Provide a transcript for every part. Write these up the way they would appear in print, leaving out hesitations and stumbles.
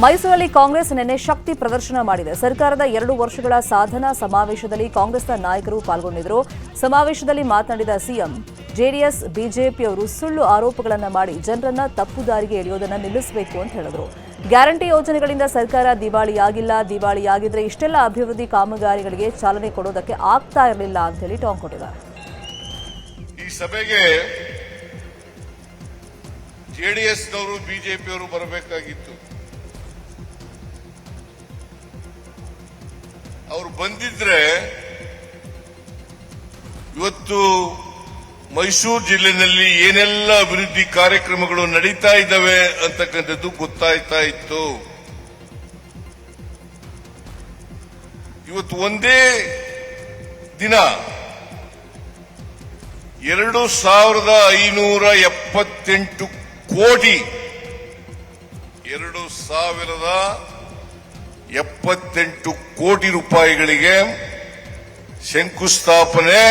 ಮೈಸೂರಲ್ಲಿ ಕಾಂಗ್ರೆಸ್ ನಿನ್ನೆ ಶಕ್ತಿ ಪ್ರದರ್ಶನ ಮಾಡಿದೆ. ಸರ್ಕಾರದ 2 ವರ್ಷಗಳ ಸಾಧನಾ ಸಮಾವೇಶದಲ್ಲಿ ಕಾಂಗ್ರೆಸ್ನ ನಾಯಕರು ಪಾಲ್ಗೊಂಡಿದ್ದರು. ಸಮಾವೇಶದಲ್ಲಿ ಮಾತನಾಡಿದ ಸಿಎಂ, ಜೆಡಿಎಸ್, ಬಿಜೆಪಿಯವರು ಸುಳ್ಳು ಆರೋಪಗಳನ್ನು ಮಾಡಿ ಜನರನ್ನ ತಪ್ಪು ದಾರಿಗೆ ಎಳೆಯೋದನ್ನು ನಿಲ್ಲಿಸಬೇಕು ಅಂತ ಹೇಳಿದ್ರು. ಗ್ಯಾರಂಟಿ ಯೋಜನೆಗಳಿಂದ ಸರ್ಕಾರ ದಿವಾಳಿಯಾಗಿಲ್ಲ, ದಿವಾಳಿಯಾಗಿದ್ರೆ ಇಷ್ಟೆಲ್ಲ ಅಭಿವೃದ್ಧಿ ಕಾಮಗಾರಿಗಳಿಗೆ ಚಾಲನೆ ಕೊಡೋದಕ್ಕೆ ಆಗ್ತಾ ಇರಲಿಲ್ಲ ಅಂತ ಹೇಳಿ ಟಾಂಗ್ ಕೊಟ್ಟಿದ್ದಾರೆ. ಈ ಸಭೆಗೆ ಜೆಡಿಎಸ್ನವರು, ಬಿಜೆಪಿಯವರು ಬರಬೇಕಾಗಿತ್ತು. ಅವರು ಬಂದಿದ್ರೆ ಇವತ್ತು ಮೈಸೂರು ಜಿಲ್ಲೆಯಲ್ಲಿ ಏನೆಲ್ಲ ಅಭಿವೃದ್ಧಿ ಕಾರ್ಯಕ್ರಮಗಳು ನಡೀತಾ ಇದ್ದಾವೆ ಅಂತಕ್ಕಂಥದ್ದು ಗೊತ್ತಾಯ್ತಾ ಇತ್ತು. ಇವತ್ತು ಒಂದೇ ದಿನ 2578 ಕೋಟಿ 2078 ಕೋಟಿ ರೂಪಾಯಿಗಳಿಗೆ ಶಂಕುಸ್ಥಾಪನೆ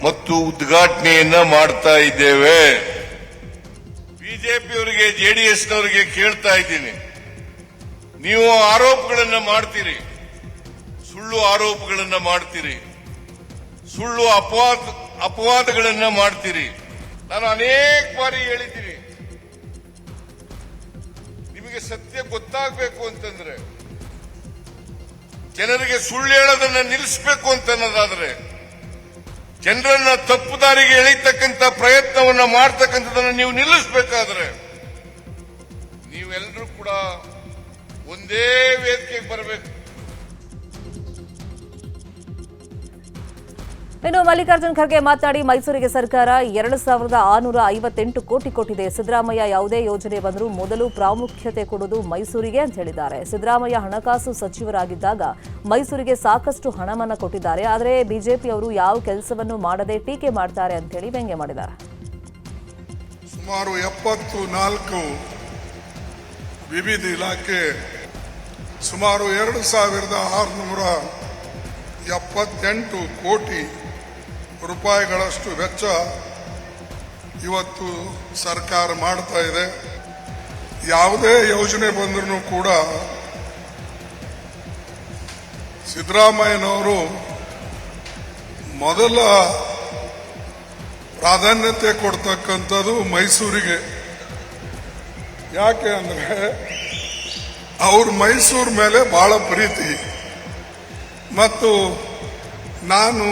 ಮತ್ತು ಉದ್ಘಾಟನೆಯನ್ನ ಮಾಡ್ತಾ ಇದ್ದೇವೆ. ಬಿಜೆಪಿಯವರಿಗೆ, ಜೆಡಿಎಸ್ನವರಿಗೆ ಕೇಳ್ತಾ ಇದ್ದೀನಿ, ನೀವು ಆರೋಪಗಳನ್ನ ಮಾಡ್ತೀರಿ, ಸುಳ್ಳು ಆರೋಪಗಳನ್ನ ಮಾಡ್ತೀರಿ, ಸುಳ್ಳು ಅಪವಾದಗಳನ್ನ ಮಾಡ್ತೀರಿ. ನಾನು ಅನೇಕ ಬಾರಿ ಹೇಳಿದ್ದೀನಿ, ನಿಮಗೆ ಸತ್ಯ ಗೊತ್ತಾಗಬೇಕು ಅಂತಂದ್ರೆ, ಜನರಿಗೆ ಸುಳ್ಳು ಹೇಳೋದನ್ನ ನಿಲ್ಲಿಸಬೇಕು ಅಂತನ್ನೋದಾದ್ರೆ, ಜನರನ್ನ ತಪ್ಪು ದಾರಿಗೆ ಎಳೀತಕ್ಕಂಥ ಪ್ರಯತ್ನವನ್ನ ಮಾಡ್ತಕ್ಕಂಥದನ್ನ ನೀವು ನಿಲ್ಲಿಸಬೇಕಾದ್ರೆ ನೀವೆಲ್ಲರೂ ಕೂಡ ಒಂದೇ ವೇದಿಕೆಗೆ ಬರಬೇಕು. ಇನ್ನು ಮಲ್ಲಿಕಾರ್ಜುನ್ ಖರ್ಗೆ ಮಾತನಾಡಿ, ಮೈಸೂರಿಗೆ ಸರ್ಕಾರ 2658 ಕೋಟಿ ಕೊಟ್ಟಿದೆ. ಸಿದ್ದರಾಮಯ್ಯ ಯಾವುದೇ ಯೋಜನೆ ಬಂದರೂ ಮೊದಲು ಪ್ರಾಮುಖ್ಯತೆ ಕೊಡುವುದು ಮೈಸೂರಿಗೆ ಅಂತ ಹೇಳಿದ್ದಾರೆ. ಸಿದ್ದರಾಮಯ್ಯ ಹಣಕಾಸು ಸಚಿವರಾಗಿದ್ದಾಗ ಮೈಸೂರಿಗೆ ಸಾಕಷ್ಟು ಹಣವನ್ನು ಕೊಟ್ಟಿದ್ದಾರೆ. ಆದರೆ ಬಿಜೆಪಿಯವರು ಯಾವ ಕೆಲಸವನ್ನು ಮಾಡದೆ ಟೀಕೆ ಮಾಡ್ತಾರೆ ಅಂತ ಹೇಳಿ ವ್ಯಂಗ್ಯ ಮಾಡಿದ್ದಾರೆ. ಸುಮಾರು 74 ವಿವಿಧ ಇಲಾಖೆ, ಸುಮಾರು 2678 ಕೋಟಿ ರೂಪಾಯಿಗಳಷ್ಟು ವೆಚ್ಚ ಇವತ್ತು ಸರ್ಕಾರ ಮಾಡ್ತಾ ಇದೆ. ಯಾವುದೇ ಯೋಜನೆ ಬಂದರೂ ಕೂಡ ಸಿದ್ದರಾಮಯ್ಯನವರು ಮೊದಲ ಪ್ರಾಧಾನ್ಯತೆ ಕೊಡ್ತಕ್ಕಂಥದ್ದು ಮೈಸೂರಿಗೆ. ಯಾಕೆ ಅಂದ್ರೆ ಅವ್ರ ಮೈಸೂರು ಮೇಲೆ ಬಹಳ ಪ್ರೀತಿ, ಮತ್ತು ನಾನು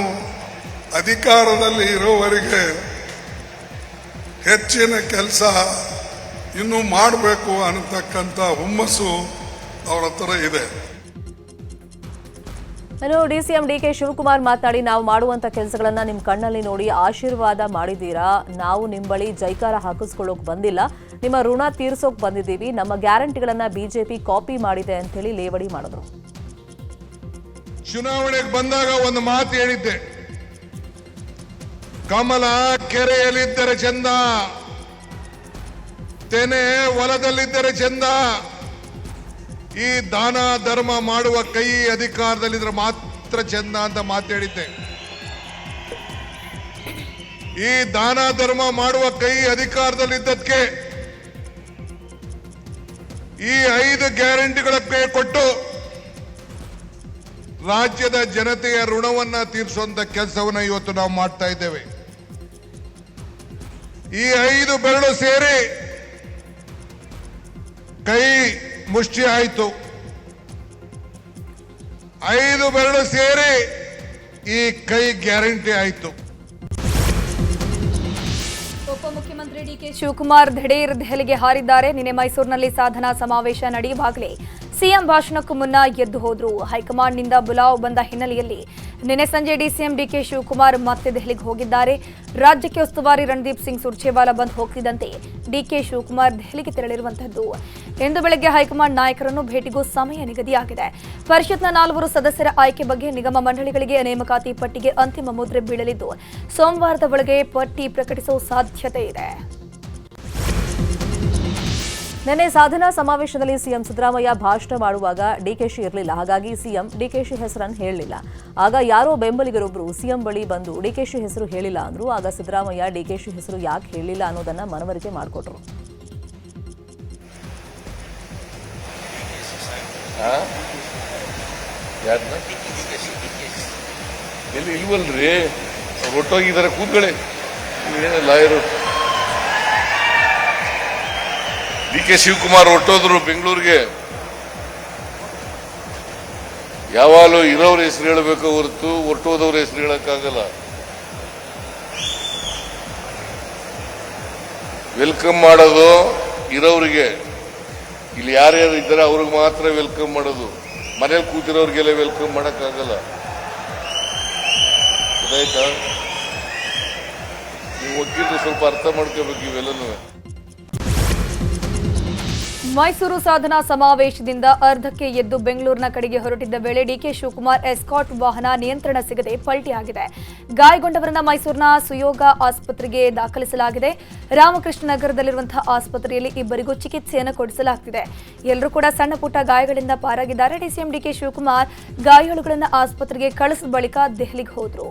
ಅಧಿಕಾರದಲ್ಲಿ ಇರೋವರೆಗೆ ಹೆಚ್ಚಿನ ಕೆಲಸ ಇನ್ನೂ ಮಾಡಬೇಕು ಅನ್ನತಕ್ಕಂಥ ಹುಮ್ಮಸ್ಸು ಅವರ ಹತ್ರ ಇದೆ. ಇನ್ನು ಡಿಸಿಎಂ ಡಿಕೆ ಶಿವಕುಮಾರ್ ಮಾತನಾಡಿ, ನಾವು ಮಾಡುವಂತ ಕೆಲಸಗಳನ್ನ ನಿಮ್ ಕಣ್ಣಲ್ಲಿ ನೋಡಿ ಆಶೀರ್ವಾದ ಮಾಡಿದ್ದೀರಾ. ನಾವು ನಿಮ್ಮ ಬಳಿ ಜೈಕಾರ ಹಾಕಿಸ್ಕೊಳ್ಳೋಕೆ ಬಂದಿಲ್ಲ, ನಿಮ್ಮ ಋಣ ತೀರ್ಸೋಕ್ ಬಂದಿದ್ದೀವಿ. ನಮ್ಮ ಗ್ಯಾರಂಟಿಗಳನ್ನ ಬಿಜೆಪಿ ಕಾಪಿ ಮಾಡಿದೆ ಅಂತ ಹೇಳಿ ಲೇವಡಿ ಮಾಡಿದ್ರು. ಚುನಾವಣೆಗೆ ಬಂದಾಗ ಒಂದು ಮಾತು ಹೇಳಿದ್ದೆ, ಕಮಲ ಕೆರೆಯಲ್ಲಿದ್ದರೆ ಚಂದ, ತೆನೆ ಹೊಲದಲ್ಲಿದ್ದರೆ ಚಂದ, ಈ ದಾನ ಧರ್ಮ ಮಾಡುವ ಕೈ ಅಧಿಕಾರದಲ್ಲಿದ್ರೆ ಮಾತ್ರ ಚಂದ ಅಂತ ಮಾತು ಹೇಳಿದ್ದೆ. ಈ ದಾನ ಧರ್ಮ ಮಾಡುವ ಕೈ ಅಧಿಕಾರದಲ್ಲಿದ್ದಕ್ಕೆ ಈ 5 ಗ್ಯಾರಂಟಿಗಳ ಕೈ ಕೊಟ್ಟು ರಾಜ್ಯದ ಜನತೆಯ ಋಣವನ್ನ ತೀರಿಸುವಂತ ಕೆಲಸವನ್ನ ಇವತ್ತು ನಾವು ಮಾಡ್ತಾ ಇದ್ದೇವೆ. ಈ 5 ಬೆರಳು ಸೇರಿ ಕೈ ಮುಷ್ಟಿ ಆಯಿತು. 5 ಬೆರಳು ಸೇರಿ ಈ ಕೈ ಗ್ಯಾರಂಟಿ ಆಯಿತು. ಉಪಮುಖ್ಯಮಂತ್ರಿ ಡಿಕೆ ಶಿವಕುಮಾರ್ ದಿಢೀರ್ ದೆಹಲಿಗೆ ಹಾರಿದ್ದಾರೆ. ನಿನ್ನೆ ಮೈಸೂರಿನಲ್ಲಿ ಸಾಧನಾ ಸಮಾವೇಶ ನಡೆಯುವಾಗಲೇ ಸಿಎಂ ಭಾಷಣಕ್ಕೂ ಮುನ್ನ ಎದ್ದು ಹೋದ್ರು. ಹೈಕಮಾಂಡ್ನಿಂದ ಬುಲಾವ್ ಬಂದ ಹಿನ್ನೆಲೆಯಲ್ಲಿ ನಿನ್ನೆ ಸಂಜೆ ಡಿಸಿಎಂ ಡಿಕೆ ಶಿವಕುಮಾರ್ ಮತ್ತೆ ದೆಹಲಿಗೆ ಹೋಗಿದ್ದಾರೆ. ರಾಜ್ಯಕ್ಕೆ ಉಸ್ತುವಾರಿ ರಣದೀಪ್ ಸಿಂಗ್ ಸುರ್ಜೇವಾಲಾ ಬಂದು ಹೋಗ್ತಿದ್ದಂತೆ ಡಿಕೆ ಶಿವಕುಮಾರ್ ದೆಹಲಿಗೆ ತೆರಳಿರುವಂತದ್ದು. ಇಂದು ಬೆಳಗ್ಗೆ ಹೈಕಮಾಂಡ್ ನಾಯಕರನ್ನು ಭೇಟಿಗೂ ಸಮಯ ನಿಗದಿಯಾಗಿದೆ. ಪರಿಷತ್ನ 4 ಸದಸ್ಯರ ಆಯ್ಕೆ ಬಗ್ಗೆ ನಿಗಮ ಮಂಡಳಿಗಳಿಗೆ ನೇಮಕಾತಿ ಪಟ್ಟಿಗೆ ಅಂತಿಮ ಮುದ್ರೆ ಬೀಳಲಿದ್ದು, ಸೋಮವಾರದ ಒಳಗೆ ಪಟ್ಟಿ ಪ್ರಕಟಿಸುವ ಸಾಧ್ಯತೆ ಇದೆ. ನಿನ್ನೆ ಸಾಧನಾ ಸಮಾವೇಶದಲ್ಲಿ ಸಿಎಂ ಸಿದ್ದರಾಮಯ್ಯ ಭಾಷಣ ಮಾಡುವಾಗ ಡಿಕೆಶಿ ಇರಲಿಲ್ಲ. ಹಾಗಾಗಿ ಸಿಎಂ ಡಿಕೆಶಿ ಹೆಸರನ್ನು ಹೇಳಲಿಲ್ಲ. ಆಗ ಯಾರೋ ಬೆಂಬಲಿಗರೊಬ್ಬರು ಸಿಎಂ ಬಳಿ ಬಂದು ಡಿಕೆಶಿ ಹೆಸರು ಹೇಳಿಲ್ಲ ಅಂದ್ರು. ಆಗ ಸಿದ್ದರಾಮಯ್ಯ ಡಿಕೆಶಿ ಹೆಸರು ಯಾಕೆ ಹೇಳಿಲ್ಲ ಅನ್ನೋದನ್ನ ಮನವರಿಕೆ ಮಾಡಿಕೊಟ್ರು. ಯಾರನ್ನ ಎಲ್ಲಿ ಇಲ್ವಲ್ರಿ, ಅವ್ರು ಒಟ್ಟೋಗಿದ್ದಾರೆ, ಕೂತ್ಕೊಳ್ಳಿ. ಏನೇ ಲಾಯರು ಡಿ.ಕೆ. ಶಿವಕುಮಾರ್ ಹೊಟ್ಟೋದ್ರು ಬೆಂಗಳೂರಿಗೆ. ಯಾವಾಗಲೂ ಇರೋರ ಹೆಸರು ಹೇಳಬೇಕು ಹೊರತು ಹೊರಟೋದವ್ರ ಹೆಸರು ಹೇಳಕ್ಕಾಗಲ್ಲ. ವೆಲ್ಕಮ್ ಮಾಡೋದು ಇರೋರಿಗೆ, ಇಲ್ಲಿ ಯಾರ್ಯಾರು ಇದ್ದಾರೆ ಅವ್ರಿಗೆ ಮಾತ್ರ ವೆಲ್ಕಮ್ ಮಾಡೋದು. ಮನೇಲಿ ಕೂತಿರೋರಿಗೆಲ್ಲ ವೆಲ್ಕಮ್ ಮಾಡಕ್ಕಾಗಲ್ಲ. ಗೊತ್ತಾಯ್ತಾ? ನೀವು ವಕೀಲರು ಸ್ವಲ್ಪ ಅರ್ಥ ಮಾಡ್ಕೋಬೇಕು ಇವೆಲ್ಲನೂ. ಮೈಸೂರು ಸಾಧನಾ ಸಮಾವೇಶದಿಂದ ಅರ್ಧಕ್ಕೆ ಎದ್ದು ಬೆಂಗಳೂರಿನ ಕಡೆಗೆ ಹೊರಟಿದ್ದ ವೇಳೆ ಡಿಕೆ ಶಿವಕುಮಾರ್ ಎಸ್ಕಾಟ್ ವಾಹನ ನಿಯಂತ್ರಣ ಸಿಗದೆ ಪಲ್ಟಿಯಾಗಿದೆ. ಗಾಯಗೊಂಡವರನ್ನ ಮೈಸೂರಿನ ಸುಯೋಗ ಆಸ್ಪತ್ರೆಗೆ ದಾಖಲಿಸಲಾಗಿದೆ. ರಾಮಕೃಷ್ಣ ನಗರದಲ್ಲಿರುವಂತಹ ಆಸ್ಪತ್ರೆಯಲ್ಲಿ ಇಬ್ಬರಿಗೂ ಚಿಕಿತ್ಸೆಯನ್ನು ಕೊಡಿಸಲಾಗುತ್ತಿದೆ. ಎಲ್ಲರೂ ಕೂಡ ಸಣ್ಣ ಪುಟ್ಟ ಗಾಯಗಳಿಂದ ಪಾರಾಗಿದ್ದಾರೆ. ಡಿಸಿಎಂ ಡಿಕೆ ಶಿವಕುಮಾರ್ ಗಾಯಾಳುಗಳನ್ನು ಆಸ್ಪತ್ರೆಗೆ ಕಳಿಸಿದ ಬಳಿಕ ದೆಹಲಿಗೆ ಹೋದರು.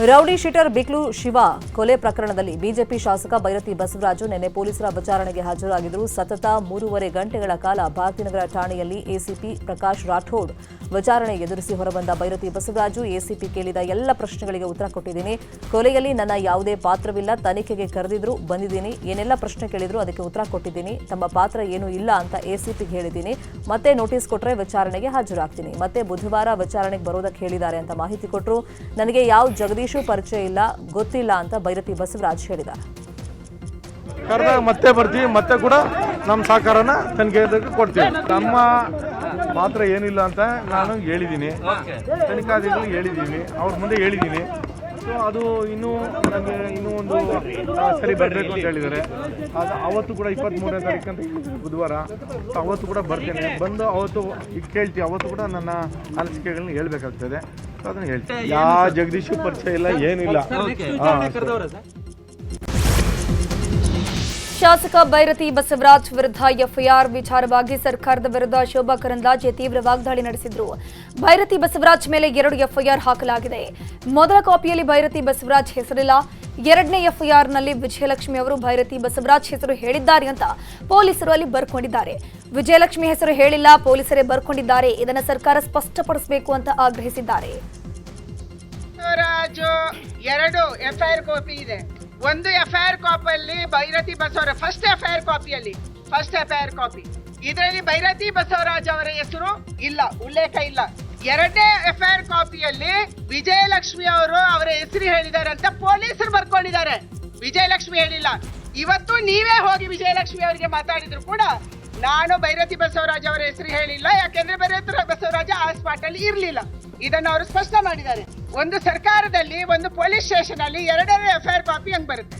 ರೌಡಿ ಶೀಟರ್ ಬಿಕ್ಲು ಶಿವ ಕೊಲೆ ಪ್ರಕರಣದಲ್ಲಿ ಬಿಜೆಪಿ ಶಾಸಕ ಬೈರತಿ ಬಸವರಾಜು ನಿನ್ನೆ ಪೊಲೀಸರ ವಿಚಾರಣೆಗೆ ಹಾಜರಾಗಿದ್ದರು. ಸತತ 3.5 ಗಂಟೆಗಳ ಕಾಲ ಭಾರತೀನಗರ ಠಾಣೆಯಲ್ಲಿ ಎಸಿಪಿ ಪ್ರಕಾಶ್ ರಾಠೋಡ್ ವಿಚಾರಣೆ ಎದುರಿಸಿ ಹೊರಬಂದ ಬೈರತಿ ಬಸವರಾಜು ಎಸಿಪಿ ಕೇಳಿದ ಎಲ್ಲ ಪ್ರಶ್ನೆಗಳಿಗೆ ಉತ್ತರ ಕೊಟ್ಟಿದ್ದೀನಿ. ಕೊಲೆಯಲ್ಲಿ ನನ್ನ ಯಾವುದೇ ಪಾತ್ರವಿಲ್ಲ. ತನಿಖೆಗೆ ಕರೆದಿದ್ರು, ಬಂದಿದ್ದೀನಿ. ಏನೆಲ್ಲ ಪ್ರಶ್ನೆ ಕೇಳಿದ್ರು ಅದಕ್ಕೆ ಉತ್ತರ ಕೊಟ್ಟಿದ್ದೀನಿ. ತಮ್ಮ ಪಾತ್ರ ಏನೂ ಇಲ್ಲ ಅಂತ ಎಸಿಪಿಗೆ ಹೇಳಿದ್ದೀನಿ. ಮತ್ತೆ ನೋಟಿಸ್ ಕೊಟ್ಟರೆ ವಿಚಾರಣೆಗೆ ಹಾಜರಾಗ್ತೀನಿ. ಮತ್ತೆ ಬುಧವಾರ ವಿಚಾರಣೆಗೆ ಬರೋದಕ್ಕೆ ಹೇಳಿದ್ದಾರೆ ಅಂತ ಮಾಹಿತಿ ಕೊಟ್ಟರು. ನನಗೆ ಯಾವ ಜಗದೀಶ್ ಪರಿಚಯ ಇಲ್ಲ, ಗೊತ್ತಿಲ್ಲ ಅಂತ ಬೈರತಿ ಬಸವರಾಜ್ ಹೇಳಿದ್ದಾರೆ. ಕರೆದಾಗ ಮತ್ತೆ ಬರ್ತೀವಿ, ಮತ್ತೆ ಕೂಡ ನಮ್ಮ ಸಹಕಾರನ ತನಿಖೆಗೆ ಕೊಡ್ತೀವಿ. ನಮ್ಮ ಮಾತ್ರ ಏನಿಲ್ಲ ಅಂತ ನಾನು ಹೇಳಿದ್ದೀನಿ, ತನಿಖಾಧಿಕಾರಿಗಳು ಹೇಳಿದ್ದೀನಿ, ಅವ್ರ ಮುಂದೆ ಹೇಳಿದ್ದೀನಿ. ಸೊ ಅದು ಇನ್ನೂ ನನಗೆ ಇನ್ನೂ ಒಂದು ಸರಿ ಬರಬೇಕು ಅಂತ ಹೇಳಿದ್ದಾರೆ. ಅದು ಅವತ್ತು ಕೂಡ 23ನೇ ತಾರೀಕು ಅಂತ ಬುಧವಾರ, ಅವತ್ತು ಕೂಡ ಬರ್ತೇನೆ. ಬಂದು ಅವತ್ತು ಈಗ ಕೇಳ್ತೀವಿ, ಅವತ್ತು ಕೂಡ ನನ್ನ ಅನಿಸಿಕೆಗಳನ್ನ ಹೇಳ್ಬೇಕಾಗ್ತದೆ. ಸೊ ಅದನ್ನ ಹೇಳ್ತೀನಿ. ಯಾವ ಜಗದೀಶ್ ಪರಿಚಯ ಇಲ್ಲ, ಏನಿಲ್ಲ. ಶಾಸಕ ಬೈರತಿ ಬಸವರಾಜ್ ವಿರುದ್ಧ ಎಫ್ಐಆರ್ ವಿಚಾರವಾಗಿ ಸರ್ಕಾರದ ವಿರುದ್ಧ ಶೋಭಾ ಕರಂದ್ಲಾಜೆ ತೀವ್ರ ವಾಗ್ದಾಳಿ ನಡೆಸಿದ್ರು. ಬೈರತಿ ಬಸವರಾಜ್ ಮೇಲೆ 2 ಎಫ್ಐಆರ್ ಹಾಕಲಾಗಿದೆ. ಮೊದಲ ಕಾಪಿಯಲ್ಲಿ ಬೈರತಿ ಬಸವರಾಜ್ ಹೆಸರಿಲ್ಲ. 2ನೇ ಎಫ್ಐಆರ್ನಲ್ಲಿ ವಿಜಯಲಕ್ಷ್ಮಿ ಅವರು ಬೈರತಿ ಬಸವರಾಜ್ ಹೆಸರು ಹೇಳಿದ್ದಾರೆ ಅಂತ ಪೊಲೀಸರು ಅಲ್ಲಿ ಬರ್ಕೊಂಡಿದ್ದಾರೆ. ವಿಜಯಲಕ್ಷ್ಮಿ ಹೆಸರು ಹೇಳಿಲ್ಲ, ಪೊಲೀಸರೇ ಬರ್ಕೊಂಡಿದ್ದಾರೆ. ಇದನ್ನು ಸರ್ಕಾರ ಸ್ಪಷ್ಟಪಡಿಸಬೇಕು ಅಂತ ಆಗ್ರಹಿಸಿದ್ದಾರೆ. ಬಸವರಾಜು 2 ಎಫ್ಐಆರ್ ಕಾಪಿ ಇದೆ. ಒಂದು ಎಫ್ಐಆರ್ ಕಾಪಿಯಲ್ಲಿ Byrathi Basavaraj first FIR copy ಇದರಲ್ಲಿ ಬೈರತಿ ಬಸವರಾಜ್ ಅವರ ಹೆಸರು ಇಲ್ಲ, ಉಲ್ಲೇಖ ಇಲ್ಲ. 2ನೇ ಎಫ್ಐಆರ್ ಕಾಪಿಯಲ್ಲಿ ವಿಜಯಲಕ್ಷ್ಮಿ ಅವರು ಅವರ ಹೆಸರು ಹೇಳಿದ್ದಾರೆ ಅಂತ ಪೊಲೀಸರು ಬರ್ಕೊಂಡಿದ್ದಾರೆ. ವಿಜಯಲಕ್ಷ್ಮಿ ಹೇಳಿಲ್ಲ. ಇವತ್ತು ನೀವೇ ಹೋಗಿ ವಿಜಯಲಕ್ಷ್ಮಿ ಅವರಿಗೆ ಮಾತಾಡಿದ್ರು ಕೂಡ ನಾನು ಬೈರತಿ ಬಸವರಾಜ್ ಅವರ ಹೆಸರು ಹೇಳಿಲ್ಲ, ಯಾಕೆಂದ್ರೆ ಬೈರತಿ ಬಸವರಾಜ ಆ ಸ್ಪಾಟ್ ಅಲ್ಲಿ ಇರ್ಲಿಲ್ಲ. ಇದನ್ನು ಅವರು ಸ್ಪಷ್ಟ ಮಾಡಿದ್ದಾರೆ. ಒಂದು ಸರ್ಕಾರದಲ್ಲಿ, ಒಂದು ಪೊಲೀಸ್ ಸ್ಟೇಷನ್ ಅಲ್ಲಿ 2ನೇ ಎಫ್ಐಆರ್ ಕಾಪಿ ಹೆಂಗ್ ಬರುತ್ತೆ?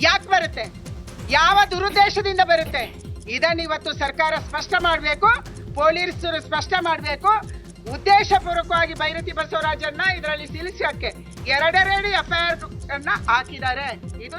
ಯಾಕೆ ಬರುತ್ತೆ? ಯಾವ ದುರುದ್ದೇಶದಿಂದ ಬರುತ್ತೆ? ಇದನ್ನು ಇವತ್ತು ಸರ್ಕಾರ ಸ್ಪಷ್ಟ ಮಾಡಬೇಕು, ಪೊಲೀಸರು ಸ್ಪಷ್ಟ ಮಾಡಬೇಕು. ಉದ್ದೇಶಪೂರ್ವಕವಾಗಿ ಬೈರತಿ ಬಸವರಾಜನ್ನ ಇದರಲ್ಲಿ ಸಿಲುಕಕ್ಕೆ 2 ಎಫ್ಐಆರ್ ಅನ್ನ ಹಾಕಿದ್ದಾರೆ. ಇದು